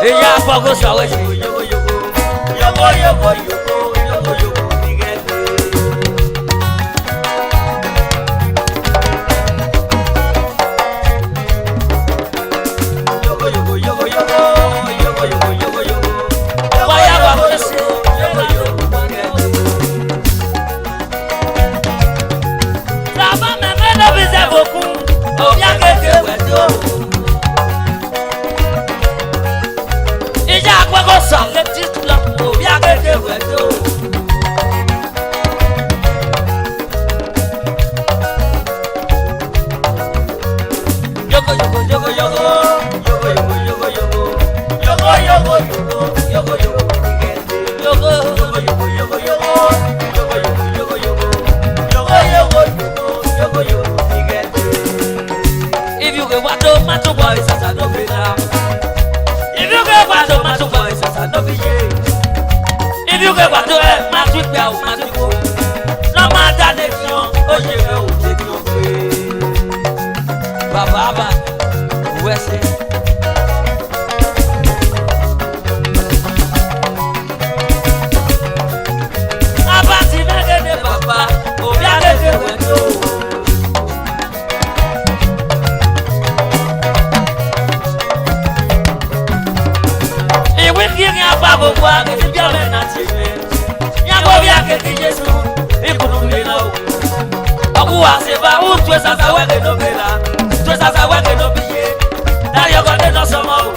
Yeah, focus away. If you get what do matter boys as I don't be now. If you get what do matter boys as I don't be here. If you get what do matter girl matter go. No matter the song, oh you know take your way. Baba, where's it? Abati megede baba, obi agede wedo. Kini ababo kwa ke bia me na tiwe nya bo bia ke Jesu ikunu mi na o akuwa se ba u tu sasa we ke no bela tu sasa we ke no biye na yo go de no somo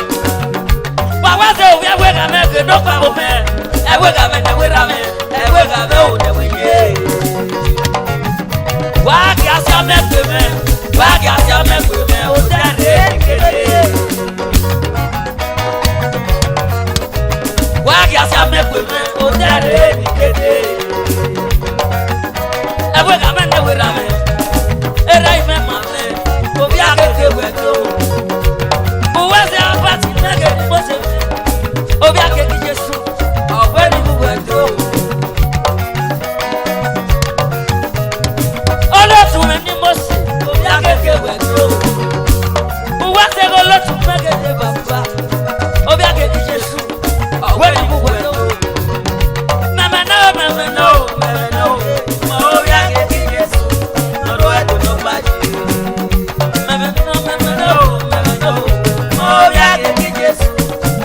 pa wa se o we ga me ke no pa o me e we ga me na we ra me e we ga me o de we ye wa ki asia me pe me wa ki asia me pe me o de re ke Wagi asia mekwe me o dare ni kede. Ewe ga me na we ra me. Era ime ma me. Obi akeke we do. Bo we se abati nege ni mo se. Obi akeke Jesu. Owe ni mu we do. Olo tu me ni mo se. Obi akeke we do. Bo we se olo tu nege de baba. Obi akeke Jesu. Where you go? Mama no. Oh yeah, get Jesus. No, I don't know much. Mama no. Oh yeah, get Jesus.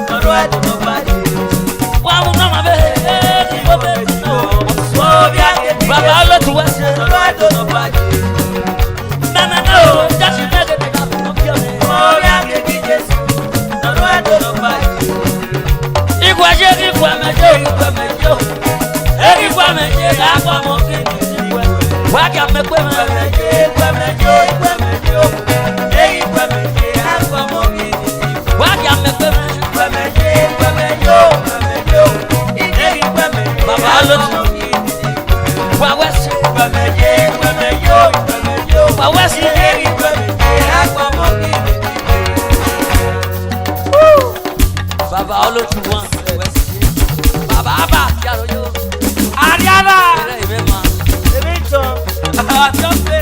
No, I don't know much. Wow, mama, baby, no. Oh yeah, get Jesus. Baba, let you watch. No, I don't know much. Mama no, just you know that I'm not feeling. Oh yeah, get Jesus. No, I don't know much. Igwa mejo Igwa meje akwa mo kini wa ka me pe me Igwa mejo Igwa meje akwa mo kini wa ka me pe me Igwa mejo Baba lo tu wa wesi Igwa mejo wa wesi Igwa meje akwa mo kini Baba lo tu wa Baba, yaro yo. Ariana. Emema. Emito. Ajope.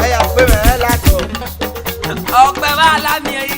Aya pe me la ko. Ọpẹ́ wa la mi yi.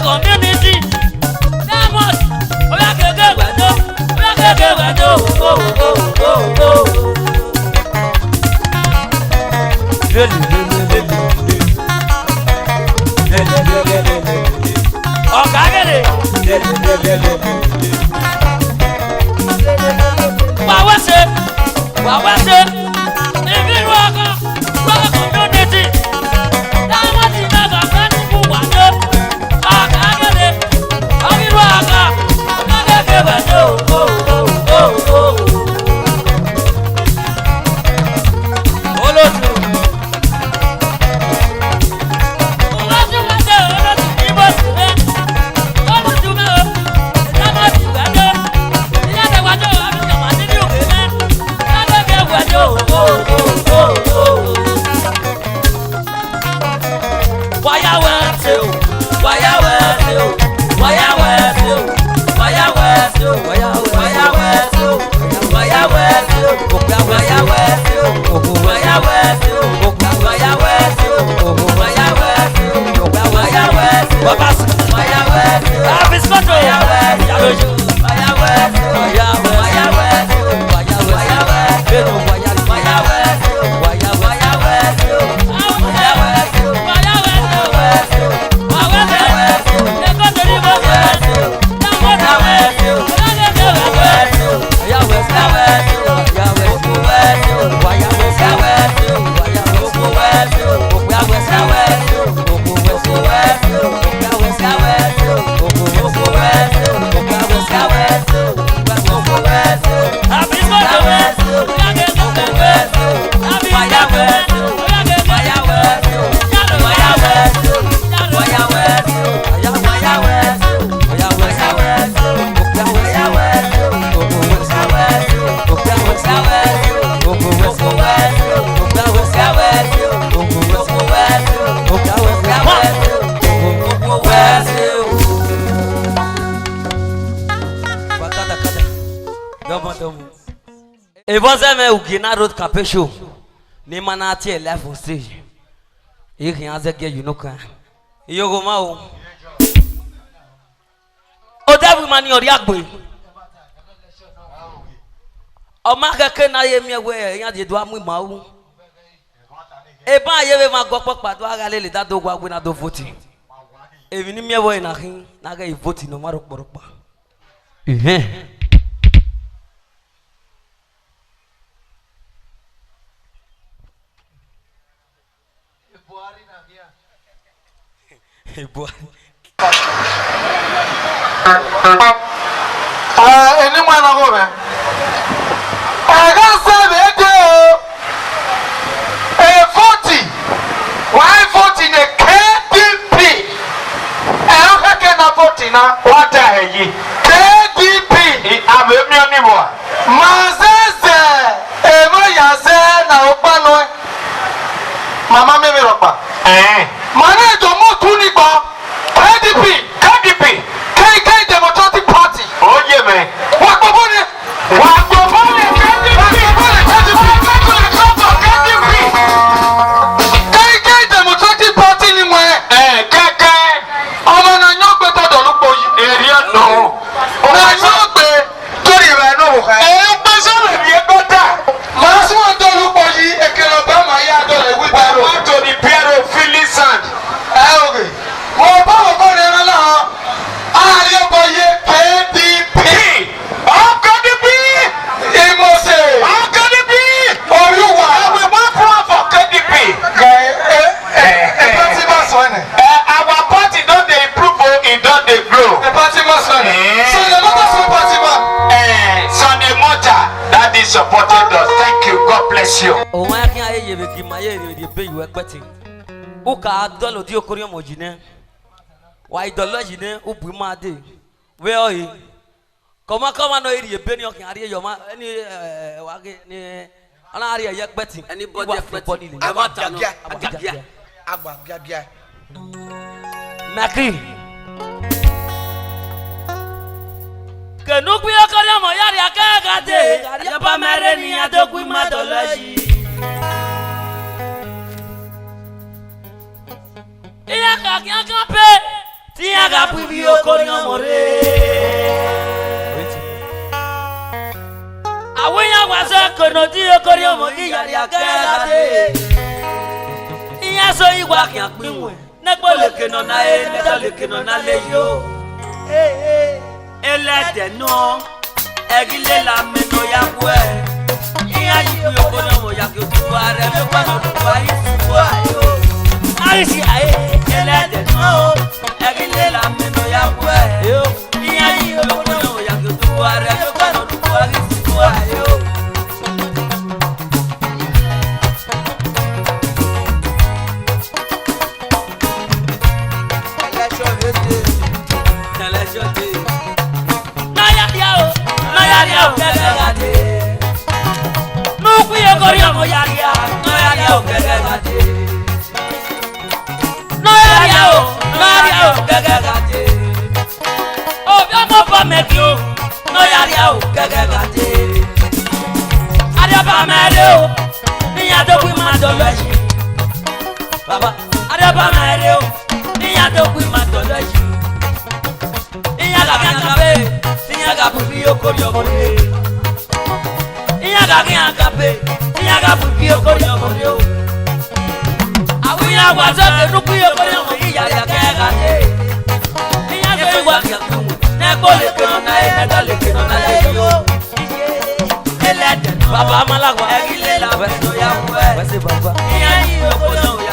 community. Diamond, oya keke wedo, oya keke wedo. Ọ̀gágẹ̀rẹ̀. Wàá ṣe ibi irú ọkọ̀ lọ́kọ̀ community. Diamond ti dàgbà fẹ́ ní fún wàdó. Ọ̀gágẹ̀rẹ̀ ọ̀bí irú ọkọ̀ ọ̀gágẹ̀rẹ̀ wàdó. Olóòtú. Evozeme ugina road capesho. Ni manati e life on stage. Iki anze ge yunoka. Iyogo ma o. O dabu mani ori agbe. O ma keke na ye mi ewe yan de do amu ma o. E ba ye we ma go popa do aga le da do gwa agbe na do voting. Evi ni mi ewe na hin na ga voting no ma ro poropa. Any man of woman. I got 40. Why 40 the KDP? I can't 40 now. What are you? KDP. I'm a million. Mazese. Eva Yase na Opano. Mama me ropa. Mane Jomo Tuniba. KDP. KK Democratic Party. Oh yeah, man. What KK Democratic Party ni mwe. KK. Ọmọ na nyogbe to do lupo yi. Area no. Na nyogbe tori re no wo kan. Gbe so le bi egota. Ma so do lupo yi ekelo ba ma ya do le wi ba ro. To the Piero Philly Sand. Okay. Mo ba wo ko re na la. Ayo ko ye KDP. KDP. Imose. KDP. Oluwa. We want for KDP. Party must win. Our party don't they improve, it don't they grow. The party must win. So the mother party man. Sunday Mota that is supported us. Thank you. God bless you. O ma kin aye ye be ki ma ye de be yu ekpeti. O ka dolo di okori mo jine. Wa idolo jine o bu ma de. We o yi. Koma no eri ebe ni okin ari yo ma ni wa ge ni ana ari ye ekpeti. Anybody ekpeti. Agba. Makri. Kenu gbe okori mo yari akaga de. Ya ba mere ni adogui ma dolo yi. Iya ka pe Tia ga pubi okori omore. Awunya wasa kono ti okori omori yari akade. Iya so igwa kian pinwe. Negbo leke no na e, negbo leke no na le yo. Elede no, egile la meno ya kwe. Iya yi okori omo ya ke tu are me pa no tu ayi tu ayo. Ayi si aye, elede no. Egile la meno ya kwe. Iya yi okori omo ya ke tu are me pa no tu ayi tu ayo. Baba, adaba mario, niya do kui matology. Niya ga kape, niya ga pupi okori omore. Niya ga kape, niya ga pupi okori omore. Awuya wazo ke nupi okori omore ya ya kegate. Niya do wa kiaku, ne bole ke no na e na dale ke no na le yo. Elede baba malagwa egile la beto ya kwe. Wese baba. Niya yi okori omore.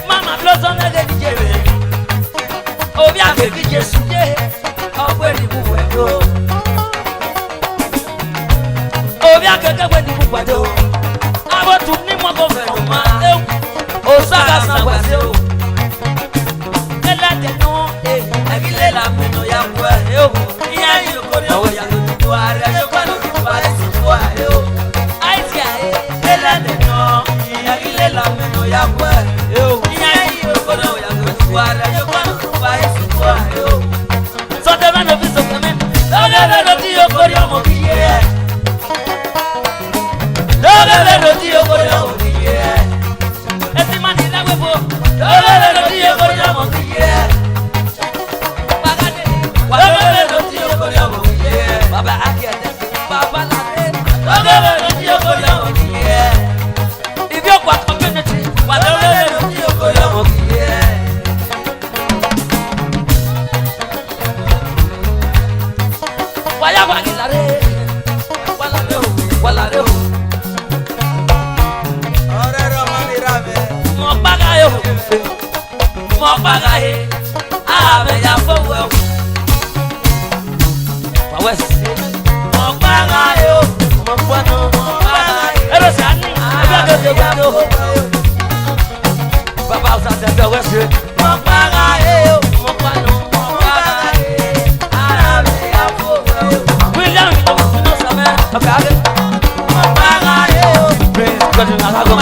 Mama blossom, Jesus. mo paga he ame ya fowo wa west mo paga he mo kwano mo paga he ero sani ebe de gbado baba usa de west mo paga he mo kwano mo paga he ame ya fowo William no same okay mo paga he praise God na go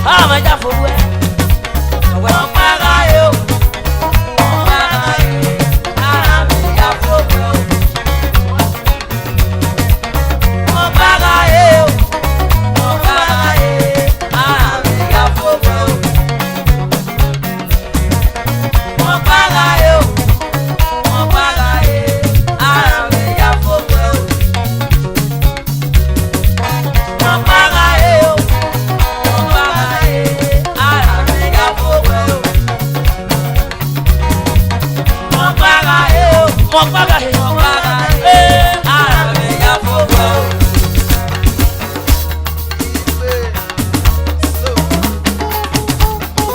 I'm a jaffo. Well, my yo. I'm a jaffo. Oh, my yo. Oh, I'm a jaffo. Oh, my yo. Oh, I'm a jaffo. Oh, my yo. Mopaga he, ame ya fogo.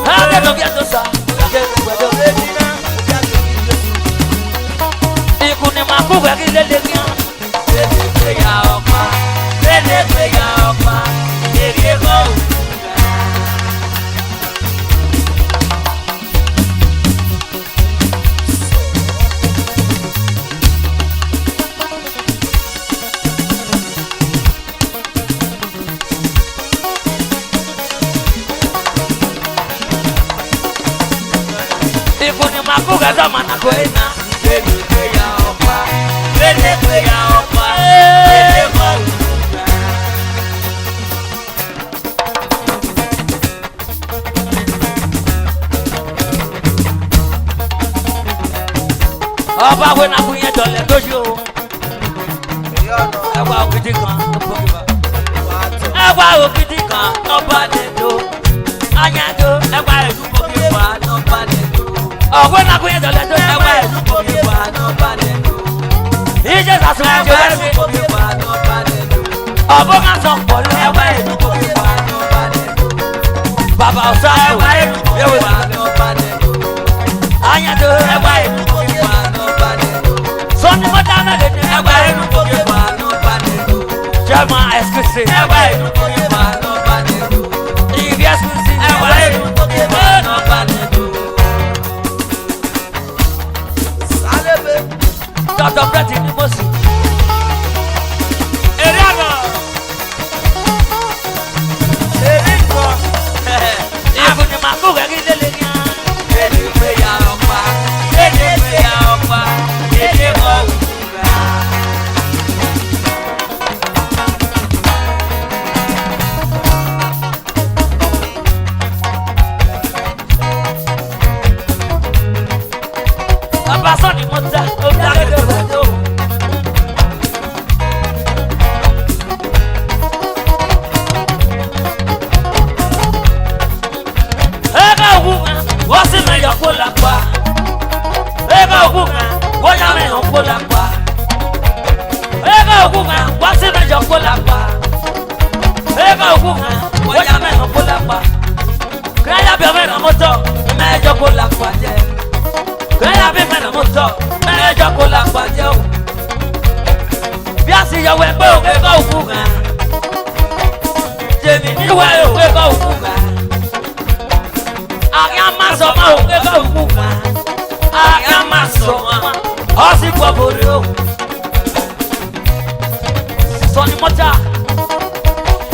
Ame no kiato sa, ikune makuga kilele kia. Lele peya opa, eri go. Makuga zamana kwena lele ya opa lele makuga oba kwena kunye dole dojo ewa okiti kan no ba dedo anyado ewa edu pokiba no ba dedo ọ̀gbọ́n náà kò yẹ dọ̀lẹ́ tó ẹwà ẹ̀dùn kò fi wà náà bá nẹ̀dù. Ìjẹ́ sàṣọ ẹ̀jọ̀ ẹ̀mí kò fi wà náà bá nẹ̀dù. ọ̀gbọ́n náà sọ pọ̀ lọ ẹwà ẹ̀dùn kò fi wà náà bá nẹ̀dù. Bàbá ọ̀sán ẹwà ẹ̀dùn kò fi wà náà bá nẹ̀dù. Àyàndó ẹwà ẹ̀dùn kò fi wà náà bá nẹ̀dù. Sọ́ni mọ́tà mẹ́lẹ̀ ní ẹwà ẹ̀dùn kò fi wà náà bá nẹ̀dù. Jẹ́mọ̀ ẹ̀sìkìsì ẹwà ẹ̀dùn kò fi wà náà bá nẹ̀dù. Ìbí ẹ̀sìkìsì ẹwà ẹ̀dùn kò fi wà náà bá nẹ̀dù. Dr. Pretty ni mo si. Èrè àná. Èrè ìkọ. Ìbùnú máa kó wẹ̀rí lélẹ̀ ní à. Èdè ìgbé ya ọ̀pá. Èdè ìgbé ya ọ̀pá. Èdè mọ̀ òwúrọ̀. Bàbá sọ ni mo ta. Sonny Mota,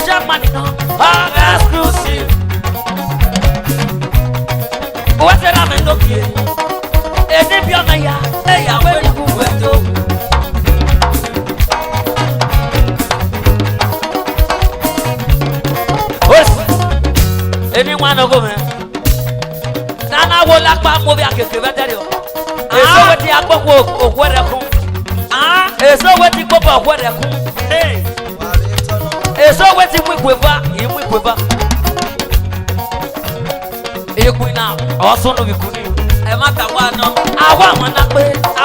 Germany, exclusive. What's the name? No key. And if you're not here, they are very good. Anyone of them? Nana will like my movie. I can give it to you. It's already a book of where I come. It's already go back where I come. It's already we quiver. You now also know you couldn't. A matter one. I want one up. I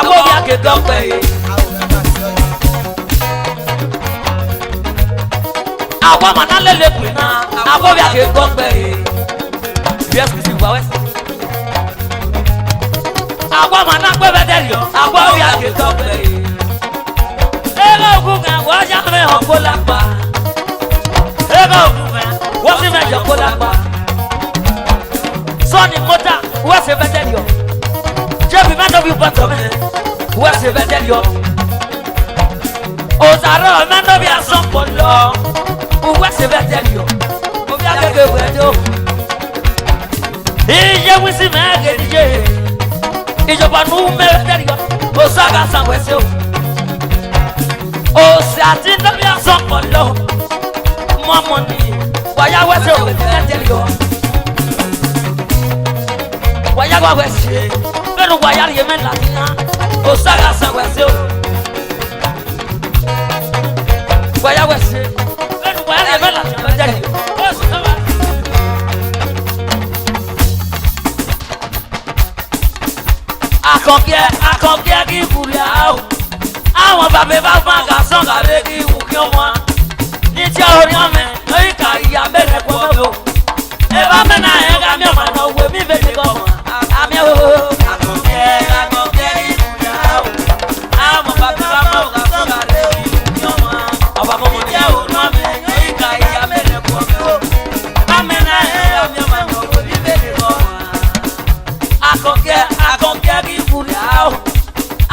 won't get done by it. I want another liquid now. I won't get done by it. west. Agua mana gbe bedelio, agua obi ake tope. Ego ogunga wa ja me hoko lapa. Ego ogunga wa si me joko lapa. Soni mota wa se bedelio. Jebi me no bi pato me. Wa se bedelio. Ozaro me no bi ason polo. Wa se bedelio. Obi ake wedo. Ije wisi me age dije. Ìjọba nu mẹ́rẹ̀ẹ́dẹ́rì yọ ó sága san wẹ́sẹ̀ o òsì àti ndọ́bí àsán pọ̀ lọ mọ́mọ́ ni wàyà wẹ́sẹ̀ o mẹ́rẹ̀ẹ́dẹ́rì yọ wàyà wà wẹ́sẹ̀ bẹ́ẹ̀ni wàyà yẹ mẹ́ta ní hàn ó sága san wẹ́sẹ̀ o wàyà wẹ́sẹ̀ bẹ́ẹ̀ni wàyà yẹ mẹ́ta ní mẹ́rẹ̀ẹ́dẹ́rì yọ ó sì náà. Akọ̀kẹ́ kí fúria o. Àwọn bàbá bá fún àgàsán kàlẹ́ kí wù kí wọ́n. Ní tí orí ọmọ lórí ká ìyá bẹ̀rẹ̀ pọ̀ mẹ́fọ̀. Ẹ bá mẹ́nà ẹ̀ ká mi ọ̀mà náà wẹ̀ mí bẹ̀rẹ̀ kọ̀ mọ́. Àmì o. Akọ̀kẹ́ kí fúria o. Àwọn bàbá bá fún àgàsán kàlẹ́ kí wù kí wọ́n. Ọba mọ́mọ́ ní tí orí ọmọ lórí ká ìyá bẹ̀rẹ̀ pọ̀ mẹ́fọ̀. Bá mẹ́nà ẹ̀ ká mi ọ̀mà náà wẹ̀ mí bẹ̀rẹ̀ kọ̀ mọ́. Akọ̀kẹ́ kí fúria o.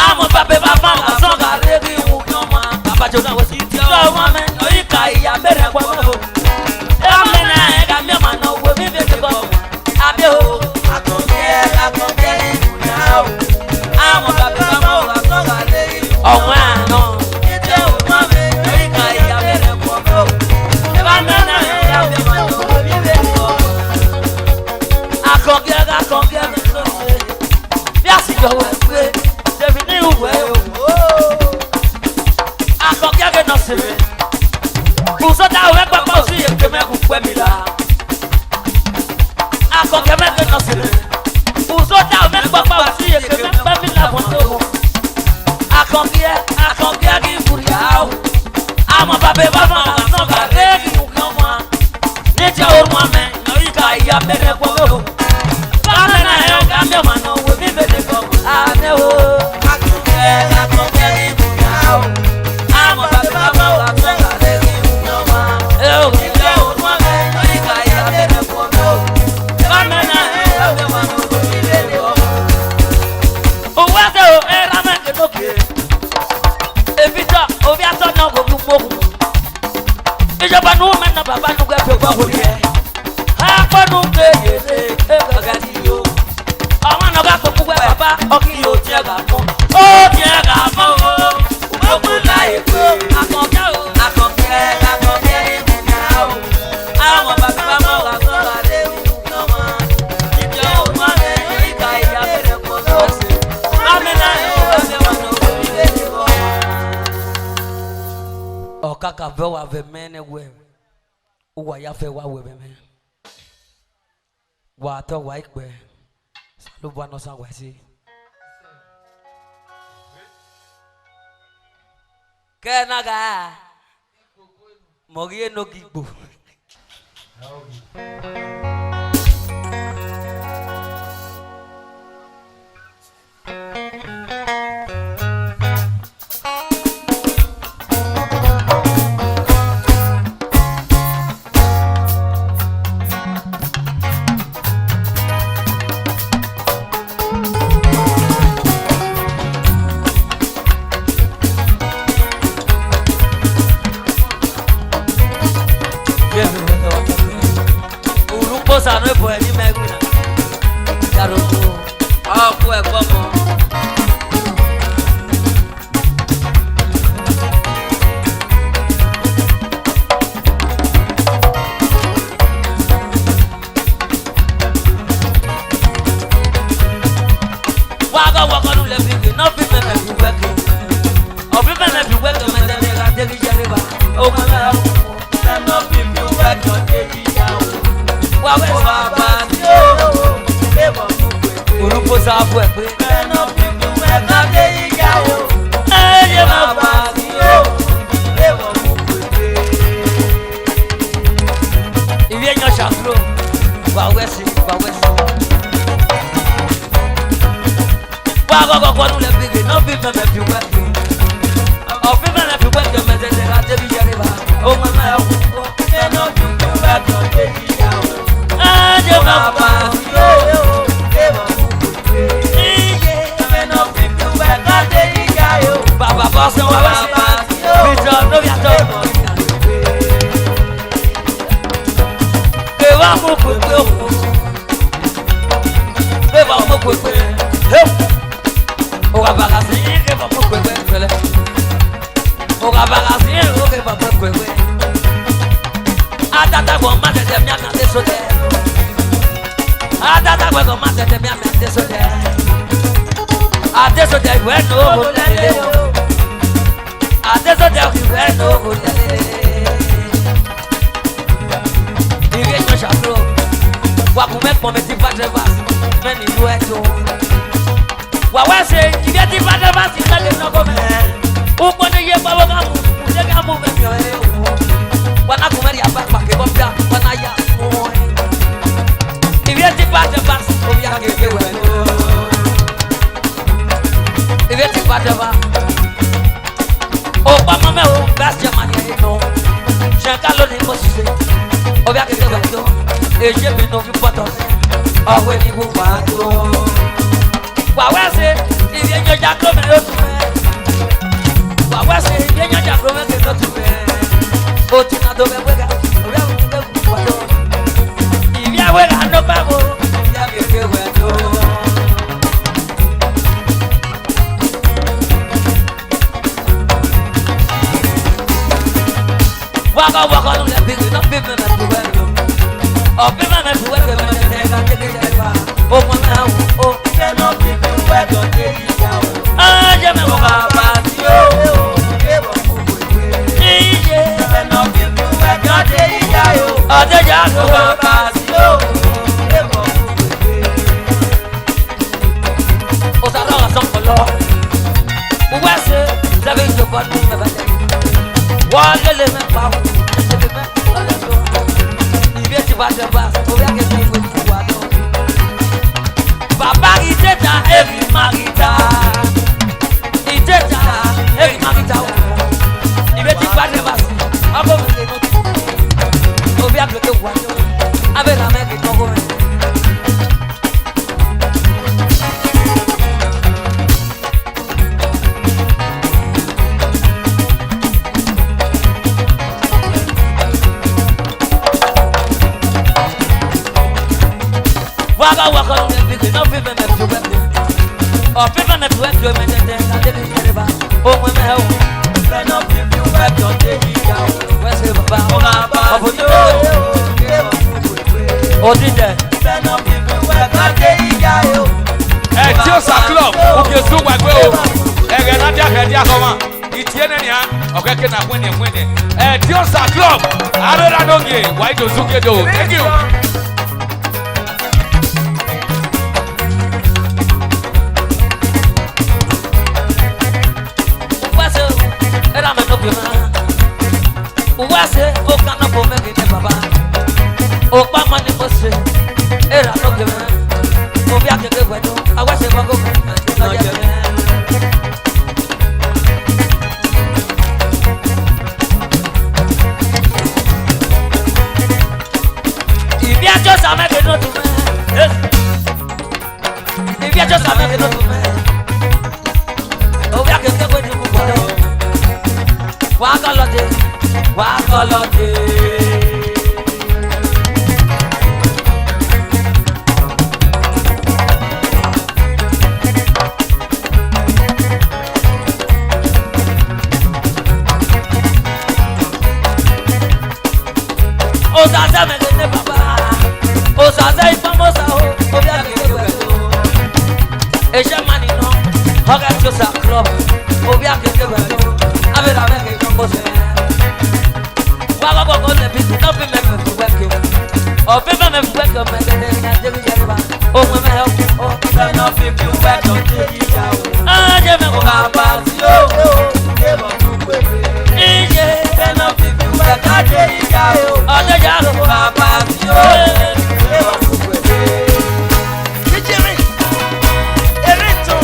Àwọn bàbá bá fún àgàsán kàlẹ́ kí wù kí wọ́n. Bàbá jọ náà wọ́n sì tí ọmọ mi lórí ká ìyá bẹ̀rẹ̀ pọ̀ mẹ́fọ̀. Ẹ bá mẹ́nà ẹ̀ ká mi ọ̀mà náà wẹ̀ mí bẹ̀rẹ̀ kọ̀ mọ́. Àbí o. Akọ̀kẹ́ kí fúria o. Àwọn bàbá bá fún àgàsán kàlẹ́ kí wù kí wọ́n. Ọ̀wọ́n àná. Ìjẹ́ ọmọ mi lórí ká ìyá bẹ̀rẹ̀ pọ̀ mẹ́fọ̀. Ẹ bá mẹ́nà ẹ̀ ká mi ọ̀mà náà wẹ̀ mí bẹ̀rẹ̀ kọ̀ mọ́. Akọ̀kẹ́ mi ló ṣe. Bí àsìkò wẹ̀ pé David ní ìwé o. Akọ̀kẹ́ náà ṣe rẹ̀. Kùsọ́dá òwe pápá òsì èké mẹ́kù pẹ́ mi la. Akọ̀kẹ́ náà ṣe rẹ̀. Kùsọ́dá òwe pápá òsì èké mẹ́kù pẹ́ mi la wọ́n tó. Akọ̀kẹ́ kí fúria o. Àwọn bàbá bá fún àgàsán kàlẹ́ kí wù kí wọ́n. Ní tí orun amẹ́ lórí ká ìyá bẹ̀rẹ̀ pọ̀ mọ́. Báwo náà ẹ̀ ká mi ọ̀mà náà wò mí bẹ̀rẹ̀ pọ̀ mọ́. Àmì o. Akọ̀kẹ́ kí fúria o. Àwọn bàbá bá fún àgàsán kàlẹ́ kí wù kí wọ́n. Ní tí orun amẹ́ lórí ká ìyá bẹ̀rẹ̀ pọ̀ mọ́. Báwo náà ẹ̀ ká mi ọ̀mà náà wò mí bẹ̀rẹ̀ pọ̀ mọ́. Òwú ẹsẹ̀ o ẹ̀ rà mẹ́kẹ́ lókè. Èmi tọ́ òbí àtọ́ náà wò mí mọ́. Ìjọba nu mẹ́nà bàbá nu gbẹ́fẹ́ gbọ́ wò yẹ. Akpọ́nu kéyèlé ẹ̀ka ti yó. Ọmọ náà bá kó gbogbo ẹ̀ bàbá ọkì yóò tiẹ̀ kà mọ́. Ó tiẹ̀ kà mọ́ o. Ògbógbó láyé pé Akọ̀kẹ́ o. Akọ̀kẹ́ ìbùnà o. Àwọn bàbá bá mọ̀ wá sọ́ra lé ìwúkọ́ wọn. Ìjọ òun ọ̀rẹ́ ìka ìyá bẹ̀rẹ̀ pọ̀ lọ́sẹ̀. Amínà yóò wá fẹ́ wọn lọ wọ́n ilé ní kọ́. Ọ̀kàkà fẹ́ wà fẹ́ mẹ́rin wẹ̀. Ó wà yá fẹ́ wà wẹ̀ mẹ́rin. Wà á tọ́ wà ìpẹ́ ló bọ́ àná sanwó ẹ̀ sí. Kẹ́ẹ̀nàgà mọ̀rí ẹ̀nọ́gì gbò. Sanu ebo ẹni mẹgun na yaroto ọkọ ẹ̀gbọ́n mọ. Wàá wọkọ nu lẹbi gbé n'ọfi mẹmẹ fi wẹkẹ ọfi mẹmẹ fi wẹkẹ mẹtẹlẹ ká débi jẹrìbà ọmọ náà fún n'ọfi fi wẹkẹ débi yàwó. Wàá wẹ̀ sábà tí ó lébọ̀ fún pèpè. Olùkó sábà ẹ̀ pé. Bẹ́ẹ̀ni fífi mẹ́ta dé ìyàwó. Ẹyẹ sábà tí ó lébọ̀ fún pèpè. Ìwé yan ṣàkúrò. Wàá wẹ̀ sí. Wa go go no le big no be me fi work. O fi me fi work me de ga te bi jere ba. O ma ma o me no fi work no te bi ya o. Ah je ma ba yo e mo ku pe. Iye me no fi work no te bi ya yo. Baba boss wa wa bi jo no ya to. Ke wa mo ku pe o. Ke wa mo ku pe. Oga bagasi ke va mo kwekwe fele. Oga bagasi o ke va mo kwekwe. Atata go ma de mi na de so de. Atata go ma de mi na de so de. Ade so de we no go de. Ade so de we no go de. Ire no chapro. Wa ku me po me ti pa drivers. Me ni lu eto. Wa wa se ibe ti fa de ba si na le no go me o ko ne ye ba wa ga mu je ga mu me mi o e wa na ku me ya ba pa ke bo bia wa na ya o ibe ti fa de ba si o ya ke we ibe ti fa de ba o pa ma me o ba se ma ni no je ka lo ni mo si o ya ke we do e je bi no fi poto o we ni bu pa to. Wa se ibi enyo jakro me lo tu me. Wa se ibi enyo jakro me ke lo tu me. O ti na do me wega. O ya me ku wa do. Ibi a wega no pa go. Ibi a me ke we do. Wa go no le bi no bi me na tu we do. O bi me na tu we ke me te ga te ke ba. O mo na o no people where don't they go. Ah, je me voga patio. Yeah, no people where don't they go. Ah, de ya voga patio. O sa ra son color. O wa se, ça veut dire quoi nous me va. Wa le me pa. Se me me. Il vient tu vas te passer. O ya que tu veux pouvoir. Papa iteta every marita. Iteta every marita. Ibeti padre basi. Abo me no. Obi agbe ke wa. Abe la me ke no go. Waka no le big no be me to work. O people me to work do me de na de bi jere ba. O mo me o. Be no people work do de yi ga. We say baba o ga ba. O di de. Be no people work do de yi ga yo. Tiosa club o ke so wa gbe o. Ege na dia ke dia ko ma. Itie ne nia o ke na kwene. Tiosa club. Arera no ge. Why do zuke do? Thank you. Wase o kana po me ke baba o pa ma ni mo se era no ke me o bia ke ke wedo awase ba go no je me ibi ajo sa me ke no tu me ibi ajo sa me ke no tu me o bia ke wedo ku wedo wa ka lo de Wakolode. Ozaza me de baba. Ozaza ifamosa o. Obia ke wedo. Eje mani no. Hoga Tiosa club. Obia ke wedo. Avera me ke compose. Go le bi no be me to work. O be me work me de na de bi ba. O me help. O be no people work on the ya. Ah je me go ga pa si o. E mo ku pe. Ije be no people work on the ya. O de ya go ga pa si o. E mo ku pe. Ije mi. Erito.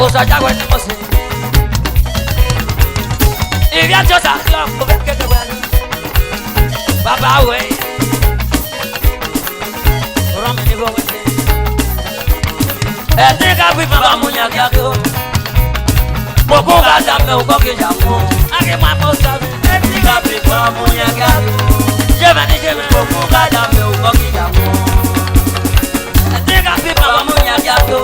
Osa jago ni mo se. If you just a club, go back to the well. Baba way. Ram ni go way. E te ka bi baba munya ka ko. Mo ko ga da me o ko ke ja mo. Ake ma mo sa. E te ka bi baba munya ka ko. Je ma ni je me mo ko ga da me o ko ke ja mo. E te ka bi baba munya ka ko.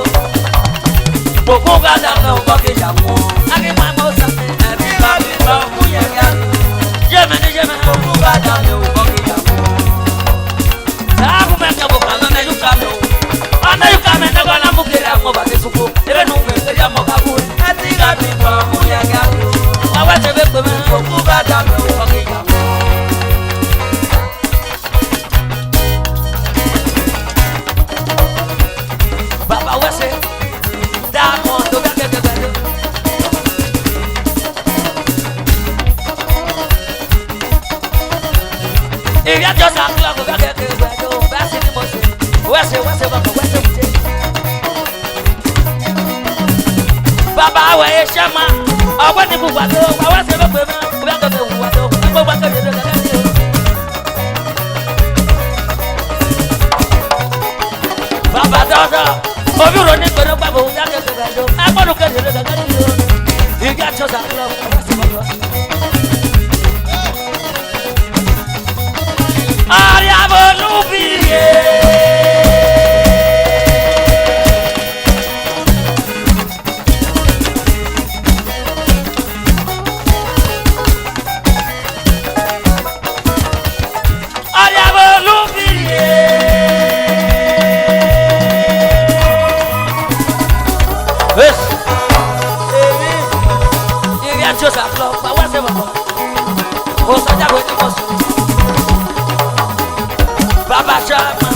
Mo ko ga da me o ko ke ja mo. Ake ma mo sa. E te ka bi baba munya ka ko. Je ma ni je me mo ko ga da me o ko ke ja mo. Sa ku me ka bo ka na ju ka me. Ana yu kame na gona mukira mo ba tesuko ebe no me ya mo ka ku ati ga bi pa mu ya ga ku awa te be pe me ku ga da me o ki ya baba wese da mo do ga ga ga e ya just a clock ga ga ga do ba se ni mo se wese baba wese mute baba wa e shama awa ni buwa do awa se be pe me o ba ga be buwa do ko ba ga de ga ga ni baba do obi ro ni gbere baba o ya ga ga do a ko no ka de ga ga ni you got to that love wese baba ari abolu biye Baba Shama,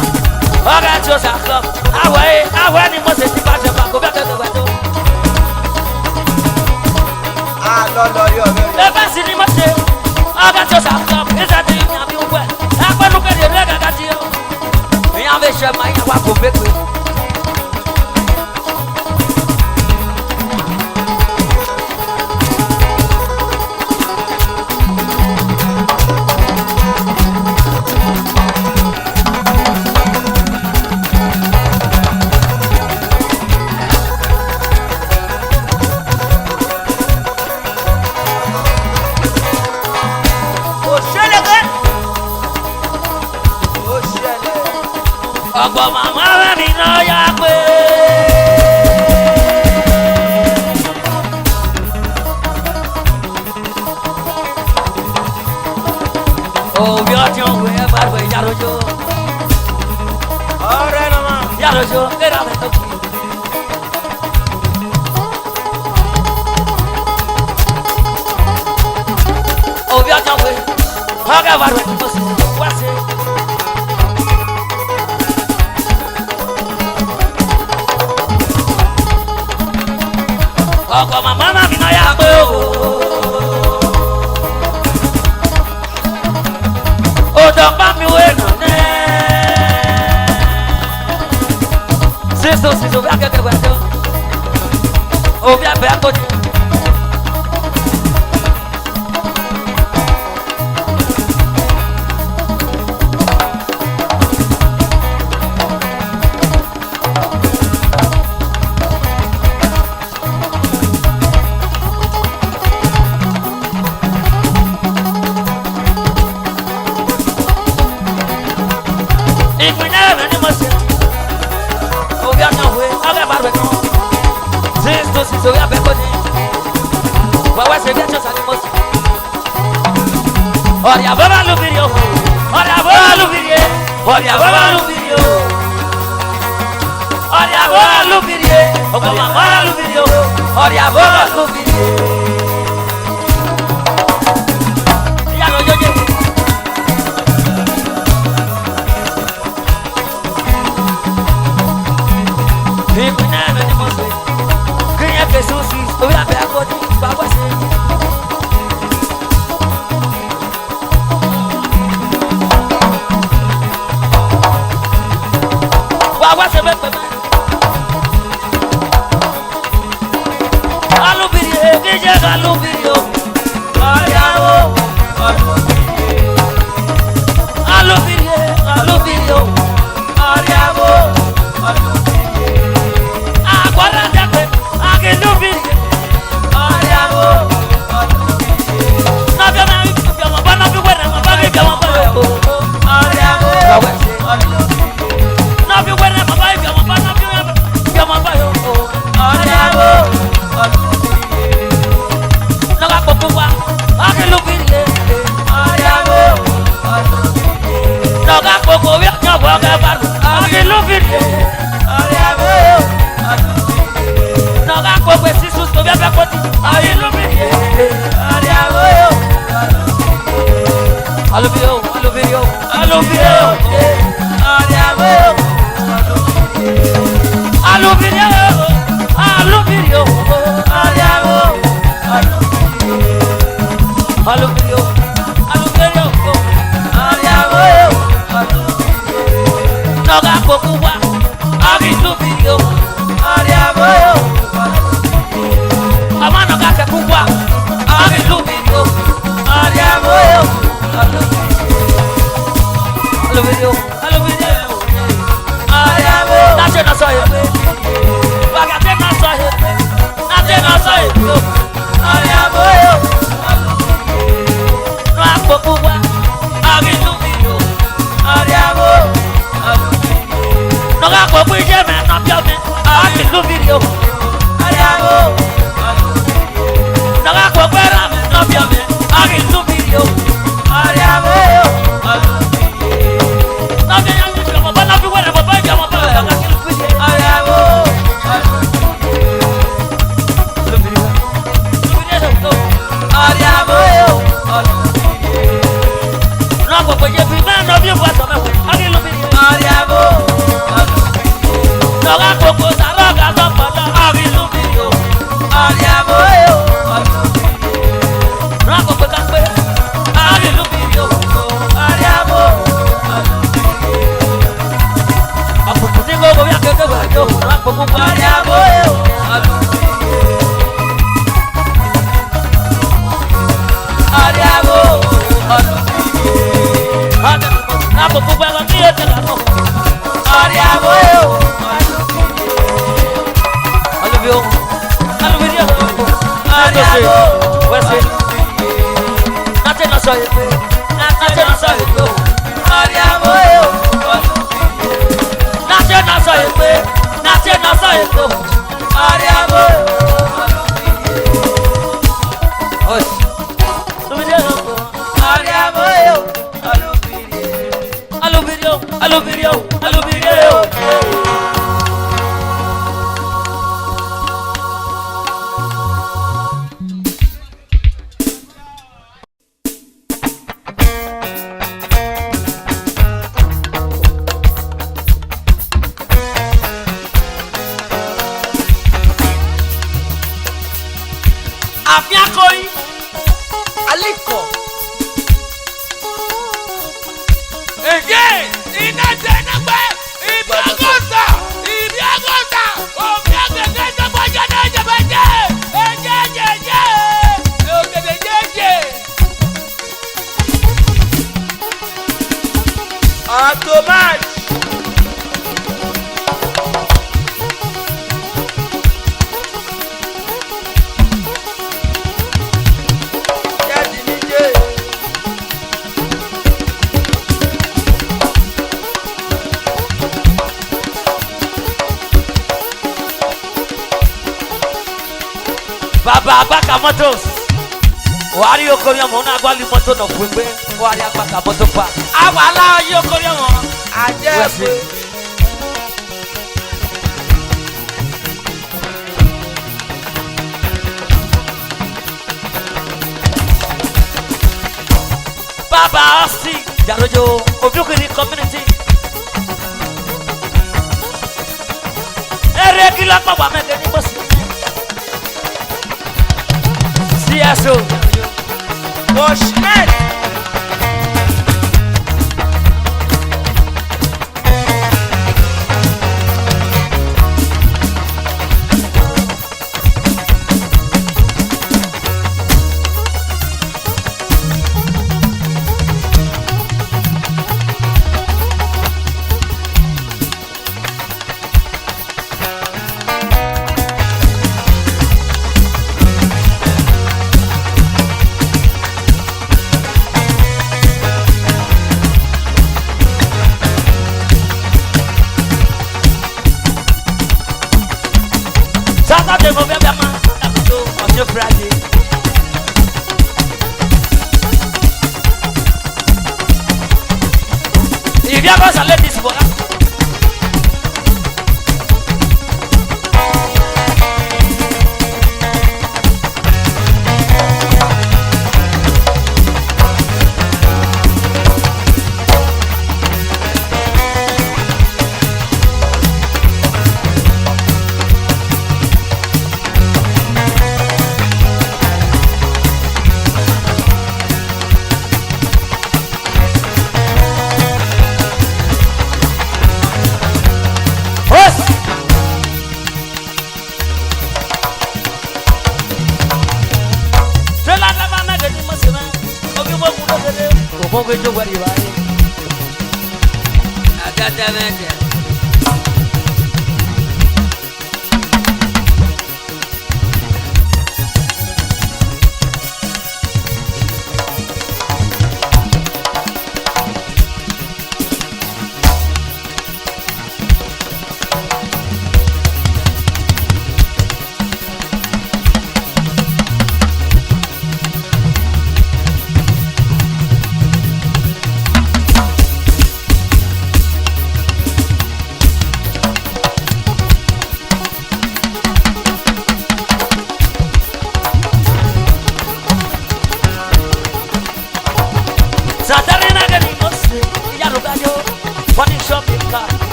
Oga Josa Club, Away, ni Moses, the Baja, go back to the window. Ah, no, you're very. The best in the Moses, Oga Josa Club, is that the Yamu well? I want to look at the Rega Gatio. We have a Shama, I want to be with. Ọgbọ mama mi náà yá pé. Òbí ọtí òwe ẹ bá gbé yàrá-ojo. Ọ̀rẹ́ náà máa. Yàrá-ojo kéde àmì tó kù. Òbí ọtí òwe ọgá bá gbé tó sì wá sí. Ọkọ mama mi náà yá pé o. Odò bá mi wé nà nẹ́. Sísò bí akẹ́kẹ́ gbẹ̀dọ̀. Òbí abẹ́ akọ́ni. So we have a body. But what's the just animals? Or ya baba lu video. Or ya baba lu video. Or ya baba lu video. Or ya baba lu video. Or mama lu video. Or ya baba lu video. Ya no yo. People never must be. Jesus, we have a body, Baba said. Baba said, kije alubirio ariawo alubirie alubirio ariawo agbara dagbe agilubirie ariawo nabi ma biamo ba nabi wena ma ba biamo ba ariawo nabi wena ma ba biamo ba nabi biamo ba yo ariawo naga pokuwa agilubirie ariawo naga pokuwa nyawo ga baru agilubirie ariawo naga pokuwa sisu to be be koti agilubirie ariawo alubio alubio alubio ariawo alubio alubio ariawo alubio alubio ariawo noga pokuwa alubio ariawo ama noga kekuwa alubio ariawo alubio alubio ariawo nache na so yepe bagate na so yepe nache na so yepe ariawo no apokuwa alubio ariawo no ga poku je me na pio me alubio ariawo no ga poku ra me na pio me alubio ariawo nabi yangu kama bana bi wala baba jama baba ka kilufije ariawo ariawo na ko je bi na no bi wa to me agilufije ariawo no ga ko ko sara ga so pada agilufije ariawo na ko ka pe agilufije ariawo aputingo go ya ke wa yo na ko ko ariawo ariawo ada na ko ko ba mi e tela no ariawo alubio alubio ariawo wese nate na so yepe nate na so yepe ariawo nate na so yepe ariawo osh alubio alubio alubio afiakoi aliko eje ina tena gbe ibi agosa obi agege to boja na jebeje eje ogede automat Baba agbaka motos wari okori omo na agwali moto no kwegbe wari agbaka moto pa awala yo okori omo ajepe Baba Osti Jarojo Obiokiri community ere kila pa wa mege ni bosi CSO Bushman Friday, mo bẹ bẹ ma, takuto ọjọ́ Friday. Ìbí akọ́sà lẹ́dí sí bọ́lá.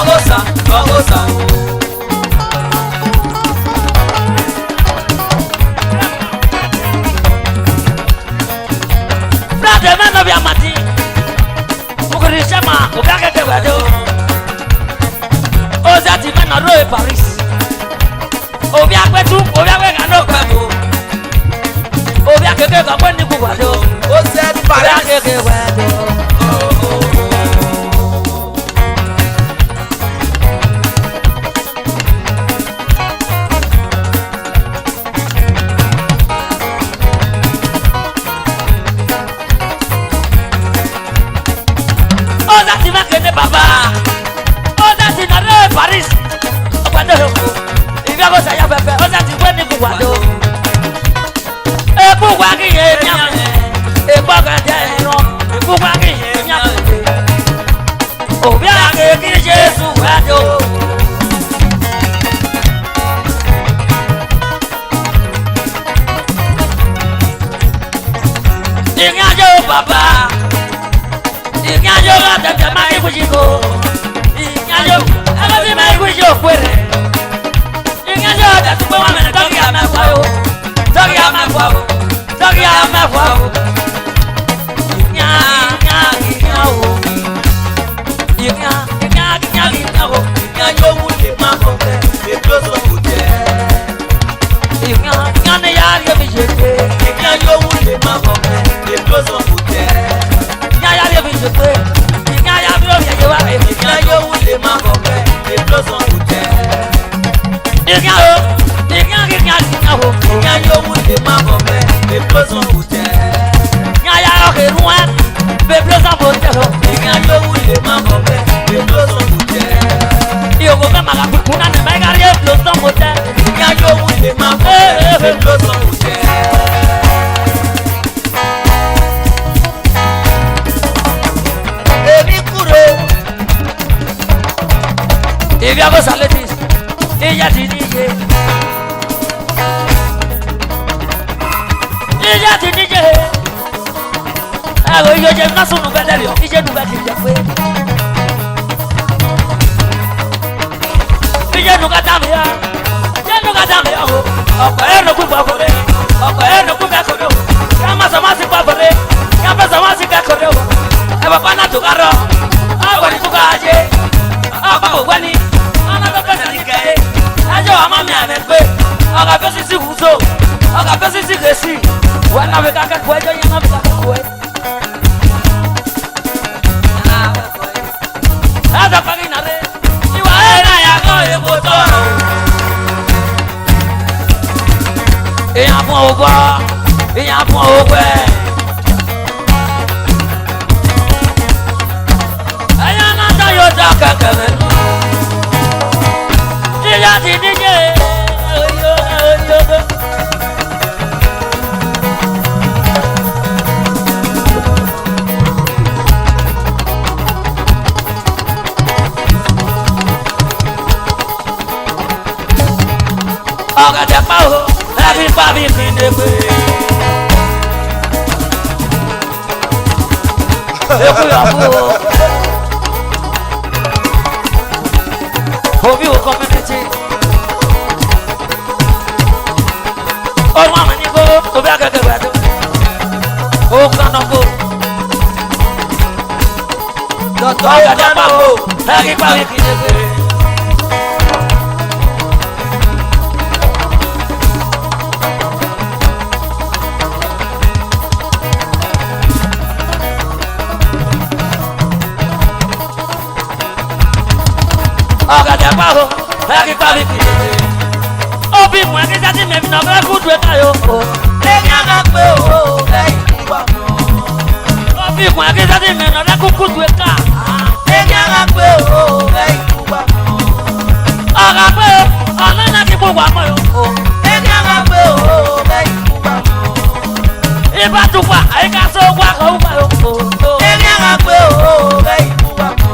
Agosa. no be amati. Mukuri shema, obiake ke wado. Ozati me na roe Paris. Obiake tu, obiake ka no kwado. Obiake ke ka kwani ku wado. Ozati Paris. Obiake ke wado. Ozati me kene baba. Ozati na roe Paris. Okwado. Ibi abo saya pepe. Ozati kwani ku wado. Ebu wagi ye nyame. Ebu kade no. Ebu wagi ye nyame. Obiake ki Jesu wado. Ingajo baba. Ingajo gatete mai kujiko. Ingajo agati mai kujo kwere. Ingajo gatete wa mena toki amakwao. Toki amakwao. Toki amakwao. Yo wule ma konke, e bloso wute. Ingane yari ya bijete. Yo wule ma konke, e bloso wute. Yari ya bijete. Ingane yari ya bijete. Yo wule ma konke, e bloso wute. Ingane Yo wule ma konke, e bloso wute. yari ruwa. Beblosa botelo. Yo wule ma konke, e bloso wute. Yo go be maga kuna ne mai gari e blosa motel. Yo wule ma konke, e bloso wute. Emi kuro. Ibi abo saletis. Iya ti nije. Iya ti nije. Ago yo je na sunu bedelio. Ije du bedi je pe. Ije nu kata mi ya. Je nu kata mi ya ho. Opo e no ku gba kore. Opo e no ku ga kore. Ya ma sama si gba kore. Ya pa sama si ga kore. E baba na to garo. Ago ni to ga je. Apa o wani. Ana to ka ni ke. Ajo ama mi ame pe. Oga pe si huzo. Oga pe si gesi. Wana be ka ka ko ejo yana be ka ko e. Ada pagina re. Iwa era ya go e botoro. Eya fun ogbo. Eya fun ogbe. Aya na ta yo ta kakere. Iya ti nije. Oyo oyo. Oga de pao, every baby in the way. Hope you community. Oh, mama, you go to back at the bed. Oh, can I go? Oga de pao, every baby in the way. Oga de pao, every baby in the way. Obi mo ake jati me na be ku du eta yo. Le nyanga pe o, le ikuwa mo. Obi mo ake jati me na be ku du eta. Le nyanga pe o, le ikuwa mo. Oga pe ona na ki bo wa mo yo. Le nyanga pe o, le ikuwa mo. Iba tu kwa ai ka so kwa ko wa yo. Le nyanga pe o, le ikuwa mo.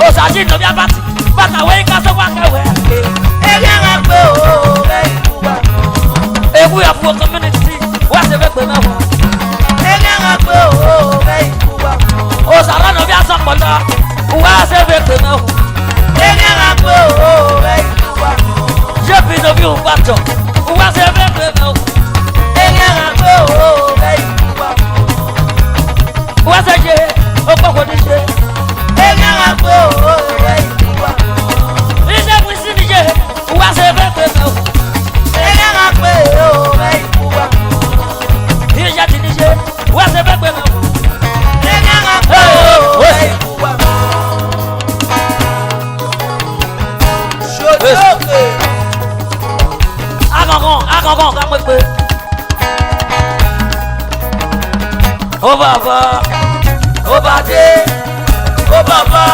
O sa ji no bi abati. Bata we ka so kwa ka we. Le nyanga pe o, le ikuwa mo. Ewu ya fu community. Wa se be pe na wo. Le nyanga pe o, le ikuwa mo. O sa ra no bi aso polo. Wa se be pe na wo. Le nyanga pe o, le ikuwa mo. Je bi no bi un bato. Wa se be pe na wo. Le nyanga pe o, le ikuwa mo. Wa se Agogon, ká pépé. Ó bàbá, ó bá dé, ó bàbá,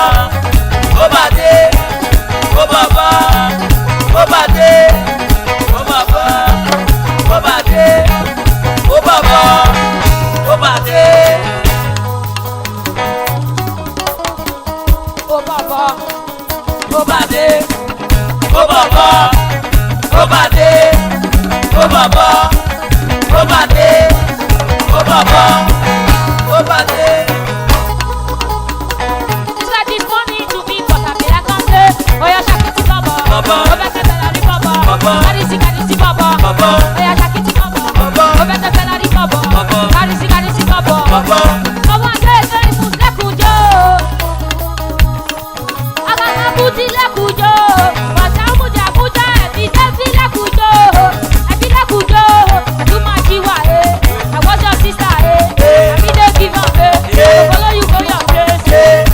ó bá dé, ó bàbá, ó bá dé, ó bàbá, ó bá dé, ó bàbá, ó bá dé. Ó bàbá, ó bá dé, ó bàbá, ó bá dé, ó bàbá, ó bá dé, ó bàbá, ó bá dé. It's like this morning to me, but I feel like I'm there. Oh, yeah, shake it, baba. Baba. Oh, better Ferrari, baba. Baba. Carisi, baba. Baba. Oh, yeah, shake it, baba. Baba. Oh, better Ferrari, baba. Baba. Carisi, baba. Baba. Oh, one day, very soon, lekujo. Agama buti lekujo. Bata muja muja, ebi devi lekujo. Ebi lekujo. Do my jiwa, eh. I was your sister, eh. I be the give up, eh. I follow you go your place, eh.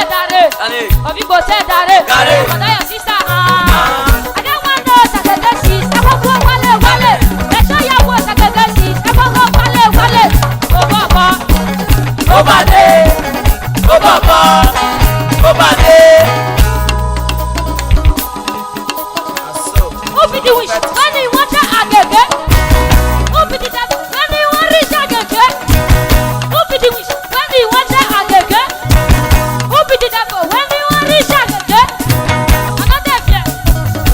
Obibo said that but your sister, I don't want no sacrifices. I won't go wale. Make sure you want sacrifices. I won't go wale. Oh baba, Ó bá dé, ó bàbá, ó bá dé. who be the wish? When you want to agege, who be the devil? When you want rich agege, who be the wish? When you want to agege, who be the devil? When you want rich agege, another fear,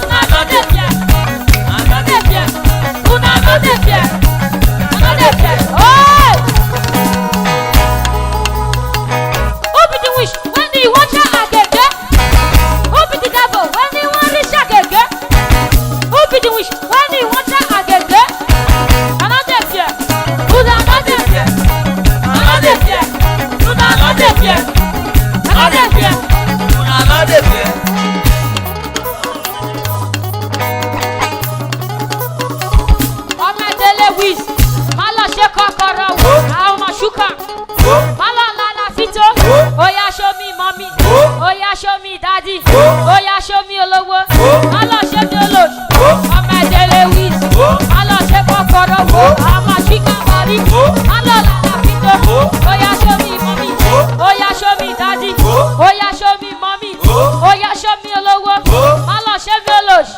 another fear, another fear, another fear, another fear. Oh! Who be the wish? When you want to agege, who be the devil? When you want rich agege, who be the wish? When you want to agege, another fear, another fear, another fear, another fear, another fear. Una no de pie. Ọmọ ẹdẹlẹ wiz, má lọ ṣe kọ́kọ́rọ́ wò, àwọn ọmọ ṣúkà. Má lọ lọ́la fító, oya show me mommy, oya show me daddy, oya show me olówó, má lọ ṣe mi olóṣù. Ọmọ ẹdẹlẹ wiz, má lọ ṣe kọ́kọ́rọ́ wò, àwọn ọmọ ṣúkà bọ̀rí. Má lọ lọ́la fító, oya show me mommy, oya show me daddy, oya show me mommy, oya show me olówó, má lọ ṣe mi olóṣù.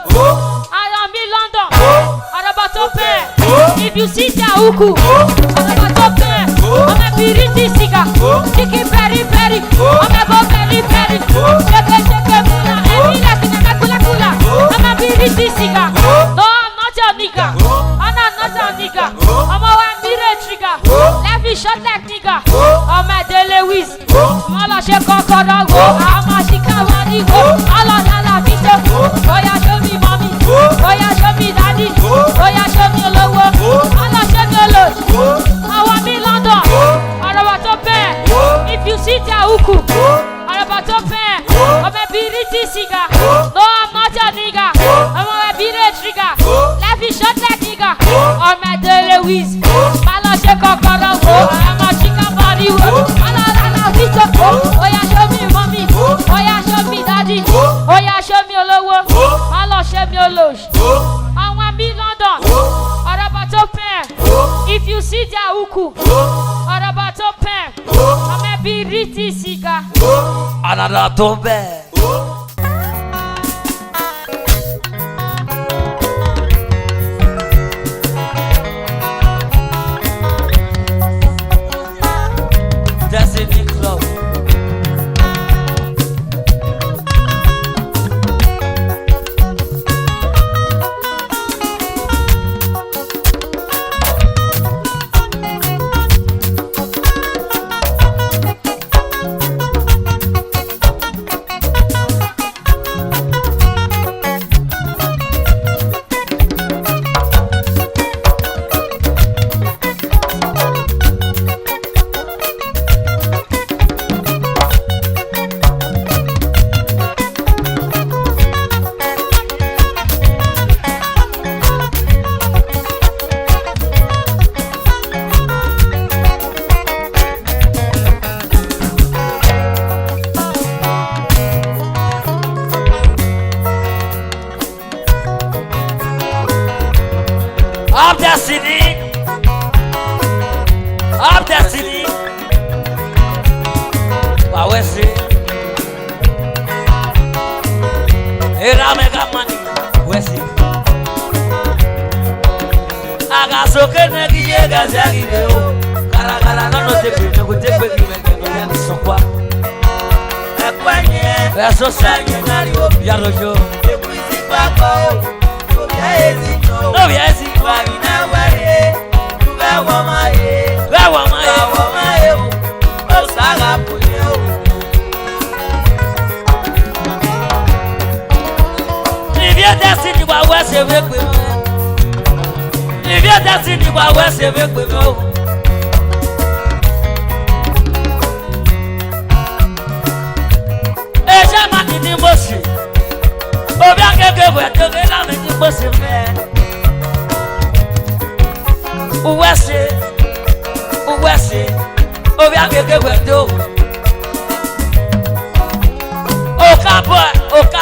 Ara mi London, araba tó pẹ́, if you see their uku, araba tó pẹ́, ọmọ biriti siga, chicken peri, ọmọ bo peri, ṣeke mula, ẹni lẹ́kìn ẹ̀ka kúlákúlá, ọmọ biriti siga, no I'm not your nigga, I'm not your nigga, ọmọ wa mire trigger, lẹ́fi short leg nigga, ọmọ ẹ̀dẹ́lẹ̀ wiz, wọ́n lọ ṣe kọ́kọ́rọ́ wo, àwọn àṣìká wọn ní wo, ọlọ́dàlà fi tó, oya show me mommy, oya show me daddy, oya show me olówó, ọlọ́ show me olóṣù, àwọn mi London, ọ̀rọ̀bà tó bẹ́ẹ̀, if you see their uku, ọ̀rọ̀bà tó bẹ́ẹ̀, ọmọ biriti siga, no I'm not your nigga, ọmọ bire trigger, lẹ́fi short leg nigga, ọmọ ẹ̀dẹ́lẹ̀ wiz, má lọ ṣe kọ́kọ́rọ́ wo, àwọn àṣìká bọ̀rí wo, ọlọ́dàlà fi tó, oya show me mommy, oya show me daddy, oya show me olówó, má lọ ṣe mi olóṣù, àwọn mi London, ọ̀rọ̀bà tó pẹ́, if you see their uku, ọ̀rọ̀bà tó pẹ́, ọmọ biriti siga. Another tó bẹ́ẹ̀. Destiny Club. destiny. Of destiny. Wow, where's it? Era mega money. Where's it? Aga soke negi yega zagi leo. Kara no take no take baby mega sokwa. Ekwanye. Eso sanye nari o yarojo. Ekwisi papa o. No yes, why now why? Where wama e? Where wama e? O saga puyo. If your destiny was worse, you will be. If your destiny was worse, you will be. E chama ni moshi. Obi akeke we toge la me ni moshi me. Uwese. Obi akeke we do. Oka boy, oka,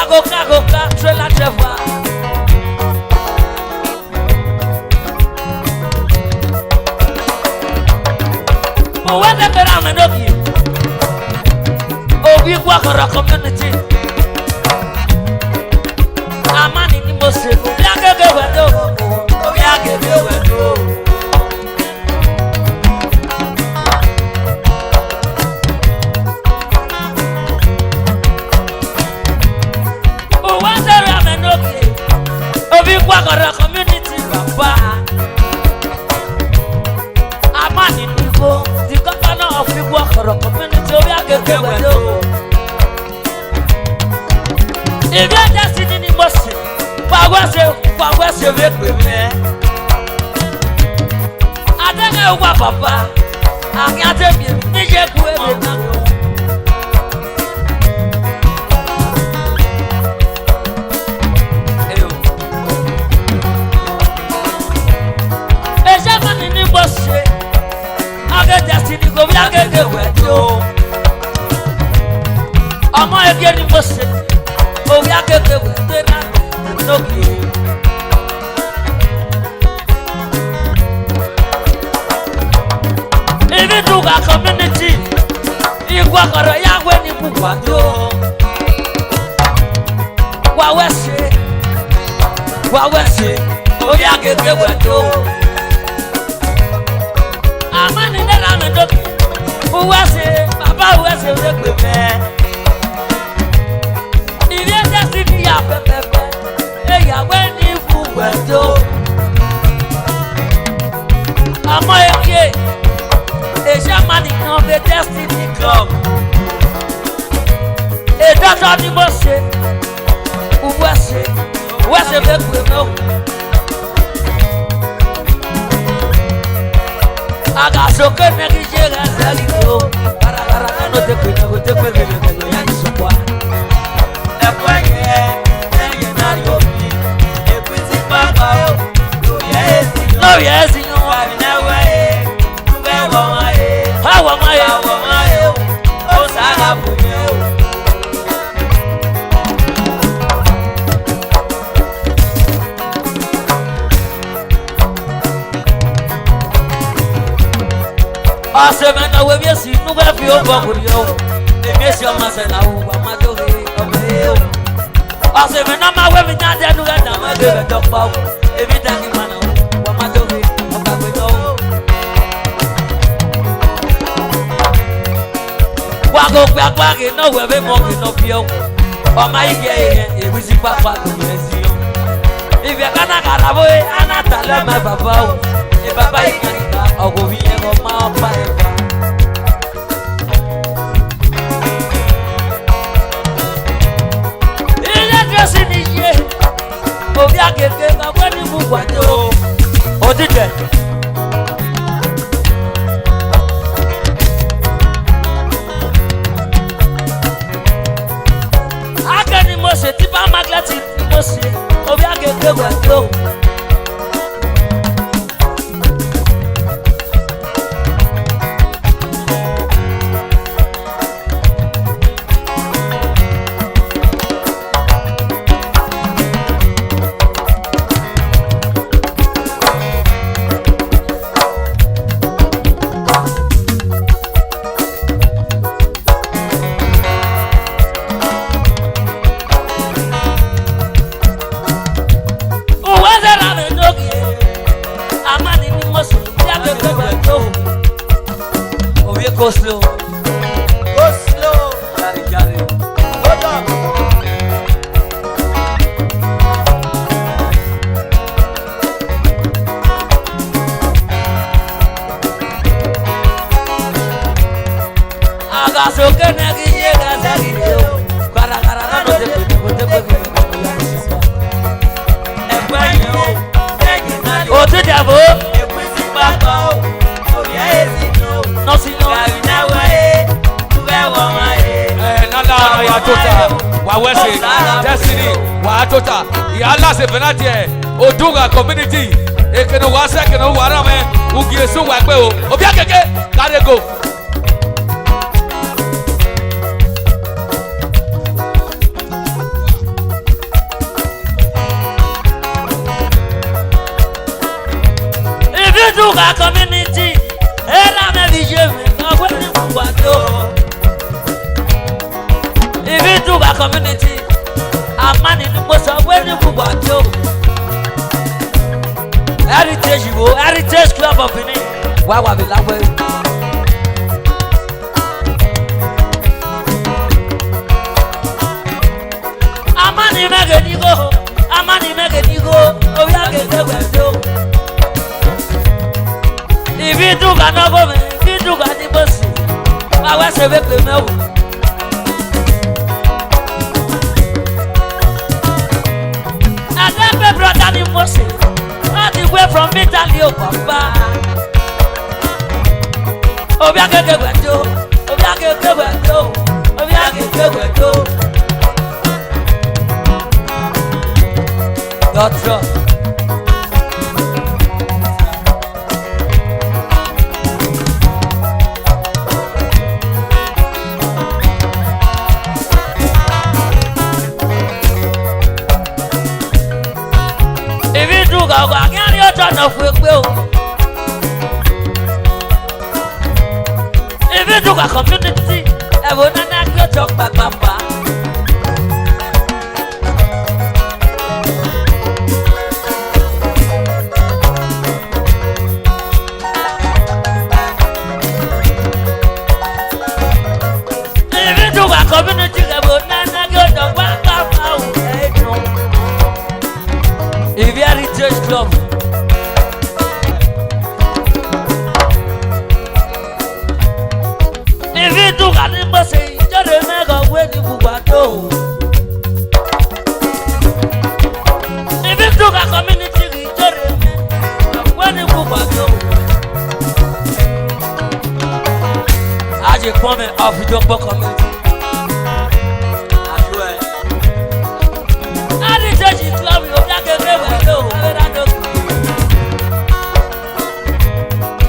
trailer driver. Uwese pera me no bi. Obi kwa kora community. Amani ni mose. Obi akeke we do. Obi akeke we do. Kwakora community baba Amani Nivo, the governor of the Kwakora community we are getting well. If you are just in the motion, what was your work with me? I don't know what papa I can't tell you, Nijay Kuwe. Destiny go we get wet yo. Omo ege ni mo se. O we get wet na no ki. Even to our community. Igwa koro ya we ni bukwa do. Wa wese. O we get wet yo. Amani nera me doki. Uwase, papa uwase we me. Ile destiny ya pepepe. E ya we ni fu wedo. Amo eke. E jamani no be destiny club. E dada ni mo se. Uwase we me. Aga soke negi jega zalito. Kara no te kwene ya isokwa. Ekwanye nari obi. Ekwisi papa o. No yes no. Wabina wae. Kuwe wamae. Ha wamae. O saga punye. Asemena we biesi nuwe fi obo kuriyo. Emesi o masela u wa madoge obeo. Asemena ma we binyade nuwe na ma de dokpa. Ebi tangi mana wa madoge okagbe no. Wa go pe agbage no we be mo ki no pio. O ma ige ebi si papa do mesi yo. Ibi kana karabo anata le ma baba o. E baba ige ogo viye go ma pa eva. Ile dresi ni ye. Obi akeke ka kwani mu kwado. Odide. Akani mo se ti ba maglati mo se. Obi akeke kwado. slow. Go slow. Jari jari. Hold on. Agasoke nagi ye gazari yo. Kara kara na no te pe. O tu diabo. Ekwisi papa o. Oya ezi no. No si no. Gari na wa e. Tuwe wa ma e. Nala wa tota. Wa wese. Destiny. Wa tota. Ya Allah se penati e. Oduga community. Ekeno wa se ekeno wa ra me. Ugie so wa gbe o. Obi akeke. Kare go. Duga community, era me vision, no when if you Duga community, a man in the most of when you go. Heritage Club of Benin. Why was it that way? A man in Meganigo, a man in Meganigo, oh, yeah, get the if you do got no government, if you do got the bus, I was a victim now. I never brought any mercy. All the way from Italy, oh papa. Obiake Gewedo, Obiake Gewedo, Obiake Gewedo. Doctor. I can't turn off with Will. If you do a community, I will not go talk back, Papa. If you do a community, I will not go talk back, Papa. If you are Heritage Club, if you do got him, say, you don't make a way to go. If you do got community, you don't make a way to go. I just come off with your community. Heritage Club, you don't get away.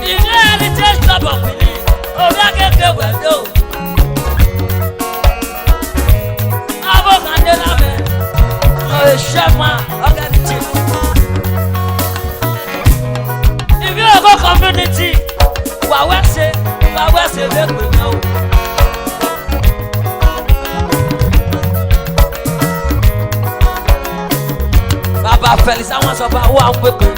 If you are Heritage Club of Benin, oh, you get away. Shema, if you are go community, what say, let me know. Baba Felix, I want about one people.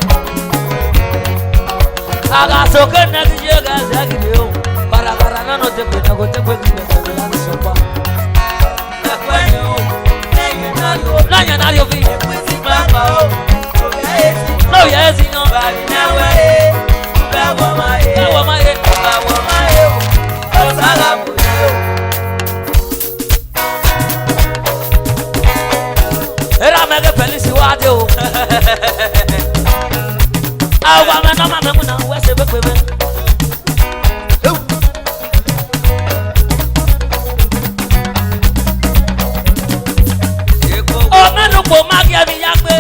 I got so good next year, guys. I give you. But I got no temper. I go temper with the sofa. Nanya na yo vi ekwisi papa o no yes no bari na we bawo mae o sala bu era mega pelisi wa de o awa me no ma me na we se be me po magia mi ya pe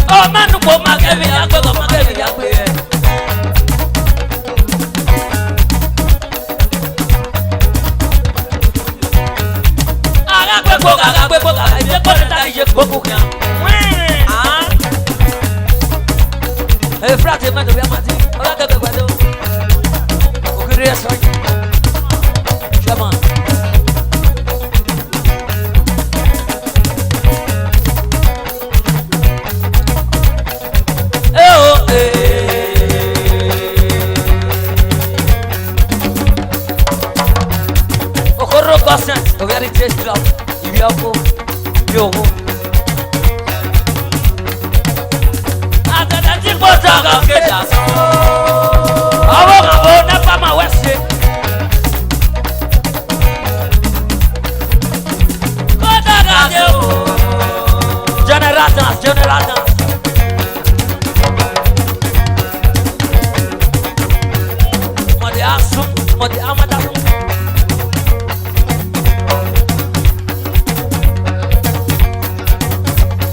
o manu po magia mi ya pe ko magia mi ya pe aga pe po ije ko ta ije ko kan e frate ma do ya mati o ga ke gbado o kire so. Come on. This club, if you go, yo. After that, you put on a kid. I won't go never my West. General. Modi asu, modi amada.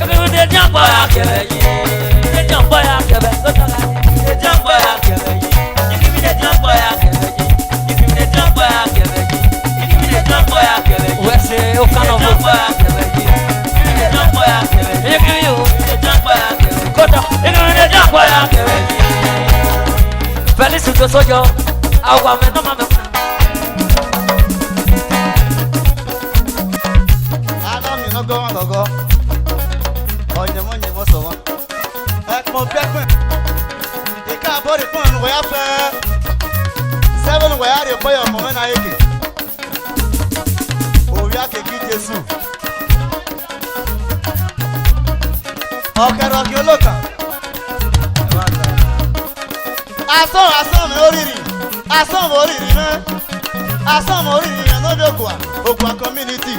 Ebe de jambo ya kebe yi, de jambo ya kebe, de jambo ya kebe yi. Ibi de jambo ya kebe yi, ibi de jambo ya kebe yi, ibi de jambo ya kebe yi. Wese o kano jambo ya kebe yi, de jambo ya kebe yi. Ibi yo, de jambo ya kebe yi. Kota, ibi de jambo ya kebe yi. Felicito soy yo. Agua me no mames. Adam mi no go wan gogo. Onye mo so won. Mo pe pe. E ka bo re pon wo ya fe. Seven wo ya re po yo mo na yeke. O ya ke ki Jesu. O ke ro ki oloka. Aso mi oriri. Asan oriri me. Asan oriri me no be Ogwa community.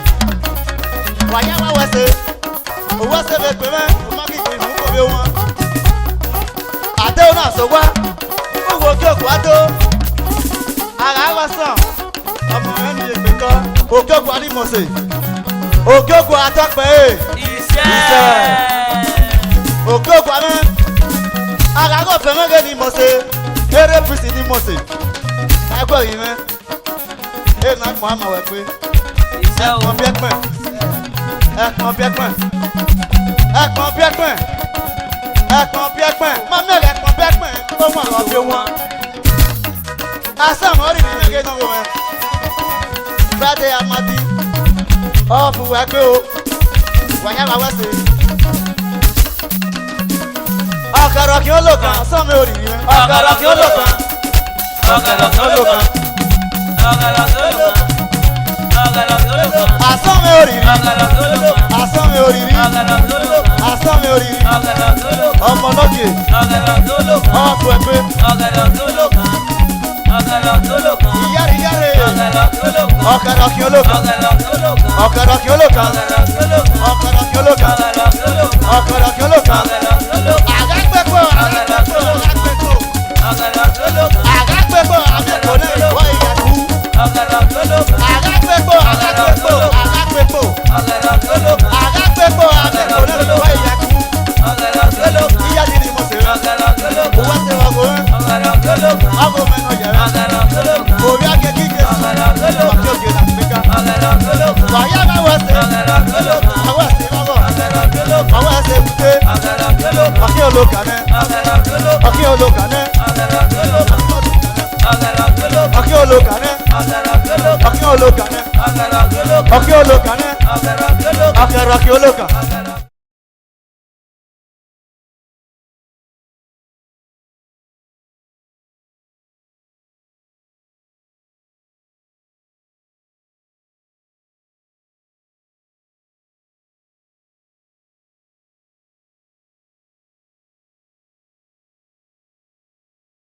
Waya wa wese. O wese be pe me. O ma ki ki mu ko be won. Ade o na so wa. O wo ki Ogwa do. Ara wa san. Omo en ni pe ko. O ki Ogwa ni mo se. O ki Ogwa atope e. Ise. O ki Ogwa me. Ara go fe me ge ni mo se. Ere prisi ni mo se. Agbo yi me. E na mo ama we pe. Ise o. Kon bi ekpe. Ekpon bi ekpe. Ekpon bi ekpe. Ekpon bi ekpe. Ma me ekpon bi ekpe. O mo lo bi won. Asa mo ri ni ge no go me. Friday amadi. O bu we pe o. Wa ya wa se. Akara ki oloka, asa me ori ni me. Akara ki oloka. Agala solo. Asome oriri. Asome oriri. Asome oriri. Ọmọ lọ́kì. Ọ̀pọ̀ ẹ̀pẹ́. Iyare. Ọ̀kadà kí olóka. Ọ̀kadà kí olóka. Ọ̀kadà kí olóka. Ọ̀kadà kí olóka. Àgápẹ́pọ̀. Àgápẹ́pọ̀ àbẹ̀kọ̀ náà ìwọ ìyàkú. Àgápẹ́pọ̀. Àgápẹ́pọ̀ àbẹ̀kọ̀ náà ìwọ ìyàkú. Ìyá ni ni mo ṣe rán. Owó ṣe wà wọ́n. Ọgọ́ mẹ́nu yẹ̀rẹ́. Orí akẹ́kí Jésù. Ọkẹ́ òkè náà gbéga. Wàyà bá wọ́n ṣe. Ọwọ́ ṣe lọ́wọ́. Ọwọ́ ṣe wùdé. Ọkẹ́ olóka náà. Ọkẹ́ olóka náà. Ọkẹ́ olóka náà. Ọkẹ́ olóka náà. Ọkẹ́ olóka náà. Ọkẹ́ olóka náà.